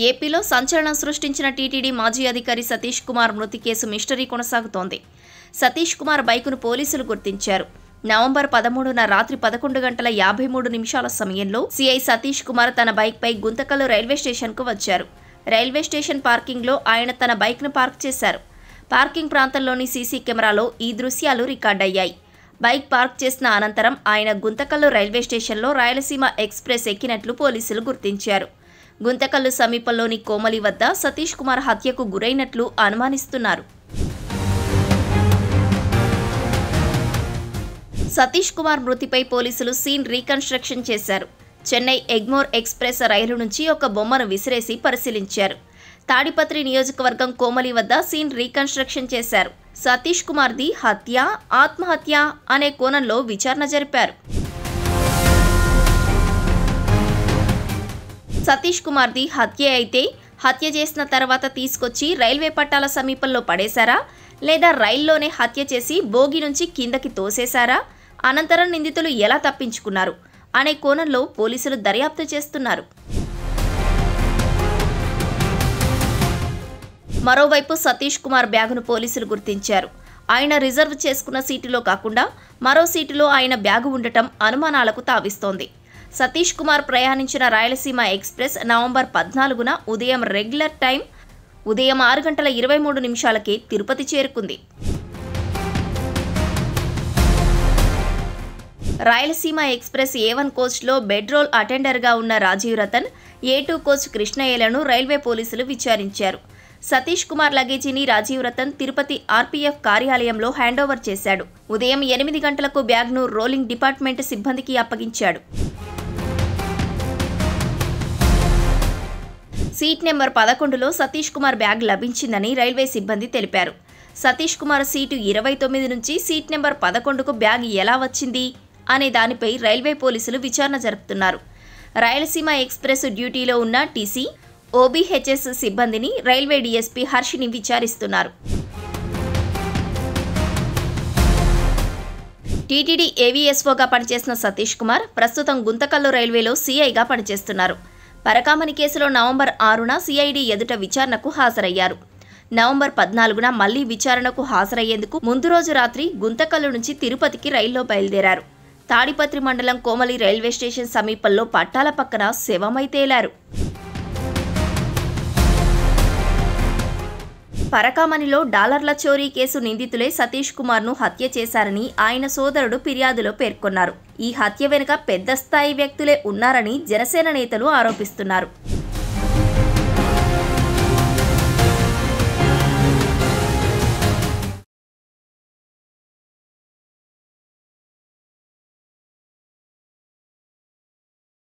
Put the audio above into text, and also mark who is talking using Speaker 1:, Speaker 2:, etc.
Speaker 1: ఏపీలో సంచలనం సృష్టించిన టీటీడీ మాజీ అధికారి సతీష్ కుమార్ మృతి కేసు మిస్టరీ కొనసాగుతోంది. సతీష్ కుమార్ బైకును పోలీసులు గుర్తించారు. నవంబర్ 13న రాత్రి 11:53 సమయంలో సీఐ సతీష్ కుమార్ తన బైక్పై గుంతకల్లు రైల్వే స్టేషన్కు వచ్చారు. రైల్వే స్టేషన్ పార్కింగ్లో ఆయన తన బైక్ను పార్క్ చేశారు. పార్కింగ్ ప్రాంతంలోని సీసీ కెమెరాలో ఈ దృశ్యాలు రికార్డయ్యాయి. బైక్ పార్క్ చేసిన అనంతరం ఆయన గుంతకల్లు రైల్వే స్టేషన్లో రాయలసీమ ఎక్స్ప్రెస్ ఎక్కినట్లు పోలీసులు గుర్తించారు. గుంతకల్లు సమీపంలోని కోమలి వద్ద సతీష్ కుమార్ హత్యకు గురైనట్లు అనుమానిస్తున్నారు. సతీష్ కుమార్ మృతిపై పోలీసులు సీన్ రీకన్స్ట్రక్షన్ చేశారు. చెన్నై ఎగ్మోర్ ఎక్స్ప్రెస్ రైలు నుంచి ఒక బొమ్మను విసిరేసి పరిశీలించారు. తాడిపత్రి నియోజకవర్గం కోమలి వద్ద సీన్ రీకన్స్ట్రక్షన్ చేశారు. సతీష్ కుమార్ది హత్య, ఆత్మహత్య అనే కోణంలో విచారణ జరిపారు. సతీష్ కుమార్ది హత్య అయితే హత్య చేసిన తర్వాత తీసుకొచ్చి రైల్వే పట్టాల సమీపంలో పడేశారా, లేదా రైల్లోనే హత్య చేసి బోగి నుంచి కిందకి తోసేశారా, అనంతరం నిందితులు ఎలా తప్పించుకున్నారు అనే కోణంలో పోలీసులు దర్యాప్తు చేస్తున్నారు. మరోవైపు సతీష్ కుమార్ బ్యాగును పోలీసులు గుర్తించారు. ఆయన రిజర్వ్ చేసుకున్న సీటులో కాకుండా మరో సీటులో ఆయన బ్యాగు ఉండటం అనుమానాలకు తావిస్తోంది. సతీష్ కుమార్ ప్రయాణించిన రాయలసీమ ఎక్స్ప్రెస్ నవంబర్ 14న ఉదయం రెగ్యులర్ టైం ఉదయం 6:23 తిరుపతి చేరుకుంది. రాయలసీమ ఎక్స్ప్రెస్ A1 కోచ్లో బెడ్ రోల్ అటెండర్గా ఉన్న రాజీవ్ రతన్, A2 కోచ్ కృష్ణయ్యలను రైల్వే పోలీసులు విచారించారు. సతీష్ కుమార్ లగేజీని రాజీవ్ రతన్ తిరుపతి ఆర్పీఎఫ్ కార్యాలయంలో హ్యాండోవర్ చేశాడు. ఉదయం 8 గంటలకు బ్యాగ్ను రోలింగ్ డిపార్ట్మెంట్ సిబ్బందికి అప్పగించాడు. సీట్ నెంబర్ 11లో సతీష్ కుమార్ బ్యాగ్ లభించిందని రైల్వే సిబ్బంది తెలిపారు. సతీష్ కుమార్ సీటు 29 నుంచి సీట్ నెంబర్ 11కు బ్యాగ్ ఎలా వచ్చింది అనే దానిపై రైల్వే పోలీసులు విచారణ జరుపుతున్నారు. రాయలసీమ ఎక్స్ప్రెస్ డ్యూటీలో ఉన్న టీసీ, OBHS సిబ్బందిని రైల్వే డీఎస్పీ హర్షిని విచారిస్తున్నారు. టీటీడీ AVSOగా పనిచేసిన సతీష్ కుమార్ ప్రస్తుతం గుంతకల్లు రైల్వేలో సీఐగా పనిచేస్తున్నారు. పరకామణి కేసులో నవంబర్ 6న సిఐడి ఎదుట విచారణకు హాజరయ్యారు. నవంబర్ 14న మళ్లీ విచారణకు హాజరయ్యేందుకు ముందు రోజు రాత్రి గుంతకల్లు నుంచి తిరుపతికి రైల్లో బయలుదేరారు. తాడిపత్రి మండలం కోమలి రైల్వే స్టేషన్ సమీపంలో పట్టాల పక్కన శవమై తేలారు. పరకామణిలో డాలర్ల చోరీ కేసు నిందితులే సతీష్ కుమార్ను హత్య చేశారని ఆయన సోదరుడు ఫిర్యాదులో పేర్కొన్నారు. ఈ హత్య వెనుక పెద్ద స్థాయి వ్యక్తులే ఉన్నారని జనసేన నేతలు ఆరోపిస్తున్నారు.